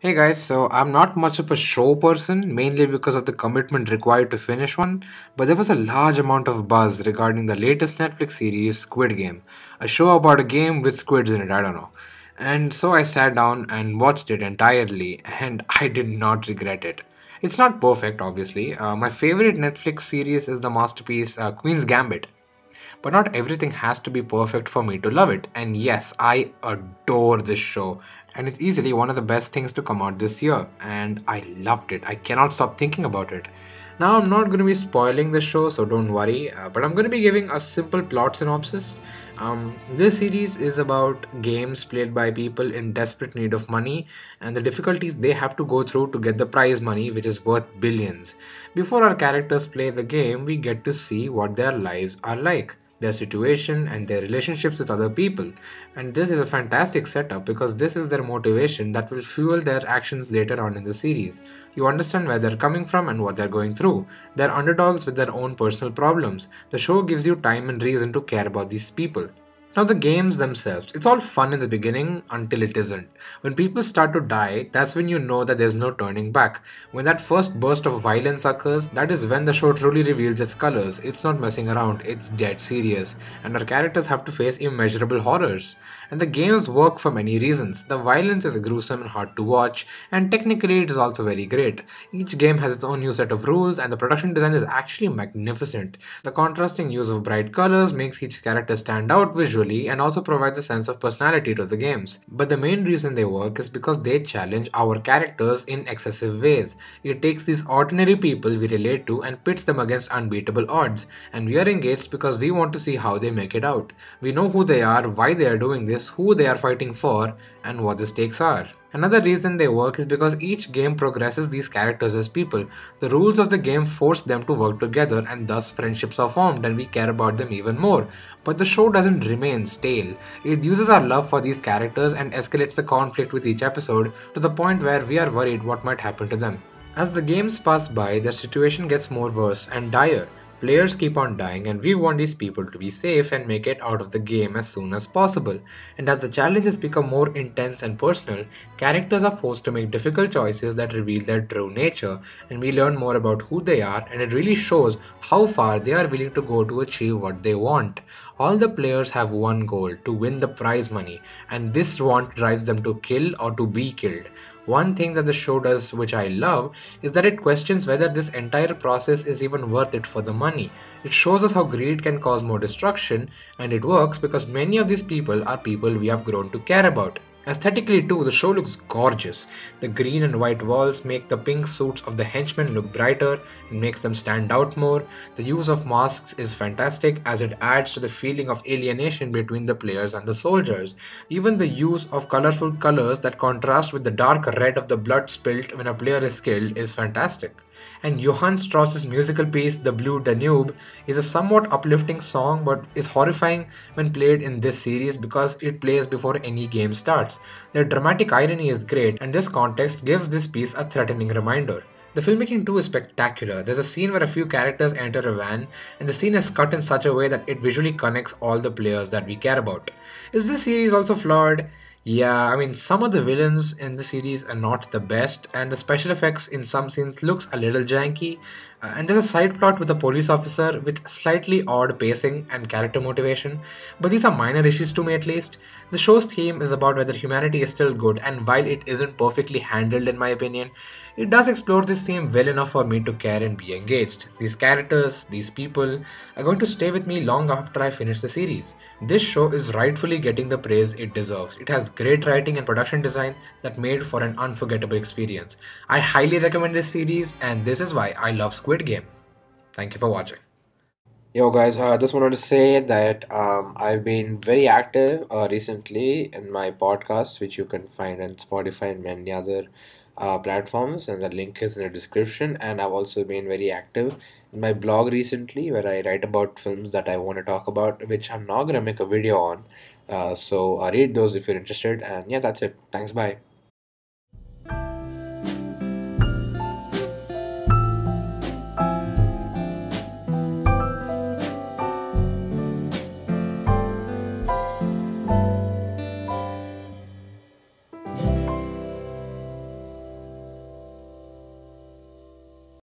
Hey guys, so I'm not much of a show person, mainly because of the commitment required to finish one, but there was a large amount of buzz regarding the latest Netflix series, Squid Game, a show about a game with squids in it, I don't know. And so I sat down and watched it entirely, and I did not regret it. It's not perfect, obviously. My favorite Netflix series is the masterpiece Queen's Gambit. But not everything has to be perfect for me to love it. And yes, I adore this show. And it's easily one of the best things to come out this year. And I loved it. I cannot stop thinking about it. Now, I'm not going to be spoiling the show, so don't worry. But I'm going to be giving a simple plot synopsis. This series is about games played by people in desperate need of money and the difficulties they have to go through to get the prize money, which is worth billions. Before our characters play the game, we get to see what their lives are like, their situation, and their relationships with other people. And this is a fantastic setup because this is their motivation that will fuel their actions later on in the series. You understand where they're coming from and what they're going through. They're underdogs with their own personal problems. The show gives you time and reason to care about these people. Now, the games themselves, it's all fun in the beginning until it isn't. When people start to die, that's when you know that there's no turning back. When that first burst of violence occurs, that is when the show truly reveals its colors. It's not messing around, it's dead serious. And our characters have to face immeasurable horrors. And the games work for many reasons. The violence is gruesome and hard to watch, and technically it is also very great. Each game has its own new set of rules, and the production design is actually magnificent. The contrasting use of bright colors makes each character stand out visually and also provides a sense of personality to the games. But the main reason they work is because they challenge our characters in excessive ways. It takes these ordinary people we relate to and pits them against unbeatable odds, and we are engaged because we want to see how they make it out. We know who they are, why they are doing this, who they are fighting for, and what the stakes are. Another reason they work is because each game progresses these characters as people. The rules of the game force them to work together, and thus friendships are formed and we care about them even more. But the show doesn't remain stale. It uses our love for these characters and escalates the conflict with each episode to the point where we are worried what might happen to them. As the games pass by, their situation gets more worse and dire. Players keep on dying, and we want these people to be safe and make it out of the game as soon as possible. And as the challenges become more intense and personal, characters are forced to make difficult choices that reveal their true nature, and we learn more about who they are, and it really shows how far they are willing to go to achieve what they want. All the players have one goal: to win the prize money, and this want drives them to kill or to be killed. One thing that the show does, which I love, is that it questions whether this entire process is even worth it for the money. It shows us how greed can cause more destruction, and it works because many of these people are people we have grown to care about. Aesthetically too, the show looks gorgeous. The green and white walls make the pink suits of the henchmen look brighter and makes them stand out more. The use of masks is fantastic as it adds to the feeling of alienation between the players and the soldiers. Even the use of colorful colors that contrast with the dark red of the blood spilt when a player is killed is fantastic. And Johann Strauss's musical piece, The Blue Danube, is a somewhat uplifting song but is horrifying when played in this series because it plays before any game starts. The dramatic irony is great, and this context gives this piece a threatening reminder. The filmmaking too is spectacular. There's a scene where a few characters enter a van, and the scene is cut in such a way that it visually connects all the players that we care about. Is this series also flawed? Yeah, I mean, some of the villains in the series are not the best, and the special effects in some scenes looks a little janky. And there's a side plot with a police officer with slightly odd pacing and character motivation, but these are minor issues to me at least. The show's theme is about whether humanity is still good, and while it isn't perfectly handled in my opinion, it does explore this theme well enough for me to care and be engaged. These characters, these people, are going to stay with me long after I finish the series. This show is rightfully getting the praise it deserves. It has great writing and production design that made for an unforgettable experience. I highly recommend this series, and this is why I love Squid Game. Thank you for watching. Yo, guys, I just wanted to say that I've been very active recently in my podcast, which you can find on Spotify and many other platforms, and the link is in the description. And I've also been very active in my blog recently, where I write about films that I want to talk about, which I'm now going to make a video on. So read those if you're interested. And yeah, that's it. Thanks, bye.